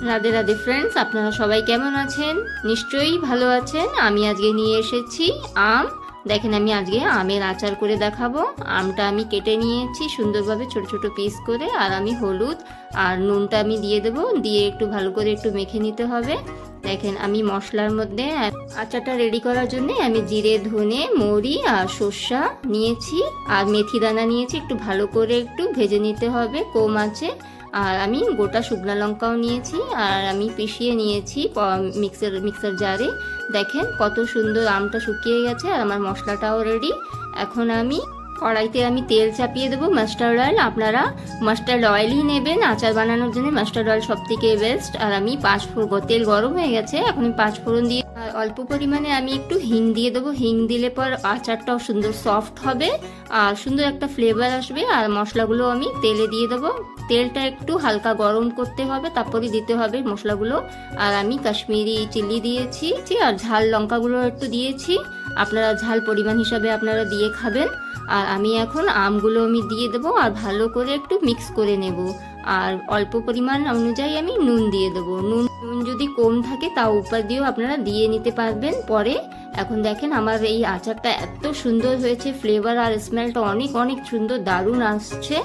Radhe Radhe friends, আপনারা সবাই কেমন আছেন? নিশ্চয়ই ভালো আছেন। আমি আজকে নিয়ে এসেছি আম। দেখেন, আমি আজকে আমের আচার করে দেখাবো। আমটা আমি কেটে নিয়েছি সুন্দরভাবে ছোট ছোট পিস করে, আর আমি হলুদ আর নুনটা আমি দিয়ে দেবো, দিয়ে একটু ভালো করে একটু মেখে নিতে হবে। দেখেন, আমি মশলার মধ্যে আচারটা রেডি করার জন্য আমি জিরে, ধনে, মৌরি আর সর্ষা নিয়েছি, আর মেথি দানা নিয়েছি। একটু ভালো করে একটু ভেজে নিতে হবে কম আঁচে। আর আমি গোটা শুকনো লঙ্কাও নিয়েছি, আর আমি পিষিয়ে নিয়েছি মিক্সার জারে। দেখেন কত সুন্দর আমটা শুকিয়ে গেছে, আর আমার মশলাটাও রেডি। এখন আমি কড়াইতে আমি তেল চাপিয়ে দেবো, মাস্টার্ড অয়েল। আপনারা মাস্টার্ড অয়েলই নেবেন আচার বানানোর জন্য, মাস্টার্ড অয়েল সব থেকে বেস্ট। আর আমি তেল গরম হয়ে গেছে, এখন আমি 5 ফোড়ন দিয়ে, আর অল্প পরিমাণে আমি একটু হিং দিয়ে দেবো। হিং দিলে পর আচারটাও সুন্দর সফট হবে আর সুন্দর একটা ফ্লেভার আসবে। আর মশলাগুলো আমি তেলে দিয়ে দেবো। তেলটা একটু হালকা গরম করতে হবে, তারপরে দিতে হবে মশলাগুলো। আর আমি কাশ্মীরি চিলি দিয়েছি, আর ঝাল লঙ্কাগুলো একটু দিয়েছি। আপনারা ঝাল পরিমাণ হিসাবে আপনারা দিয়ে খাবেন। আর আমি এখন আমগুলো আমি দিয়ে দেবো, আর ভালো করে একটু মিক্স করে নেব। আর অল্প পরিমাণ অনুযায়ী আমি নুন দিয়ে দেবো। নুন যদি কম থাকে তাও উপর দিয়েও আপনারা দিয়ে নিতে পারবেন পরে। এখন দেখেন আমার এই আচারটা এত সুন্দর হয়েছে, ফ্লেভার আর স্মেলটা অনেক অনেক সুন্দর, দারুণ আসছে।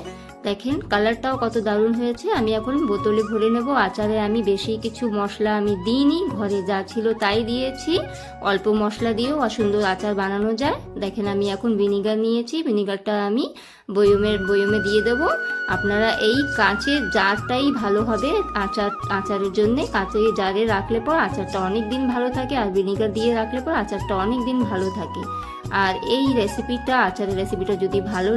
দেখেন কালারটাও কত দারুণ হয়েছে। আমি এখন বোতলে ভরে নেব। আচারে আমি বেশি কিছু মশলা আমি দিইনি, ঘরে যা ছিল তাই দিয়েছি। অল্প মশলা দিয়েও সুন্দর আচার বানানো যায়। দেখেন আমি এখন ভিনিগার নিয়েছি, ভিনিগারটা আমি বয়মে দিয়ে দেব। আপনারা এই কাঁচের জারটাই ভালো হবে আচারের জন্য। কাঁচের জারে রাখলে পর আচারটা অনেক দিন ভালো থাকে, আর ভিনিগার দিয়ে রাখলে পর আচারটা অনেক দিন ভালো থাকে। আর এই আচারের রেসিপিটা যদি ভালো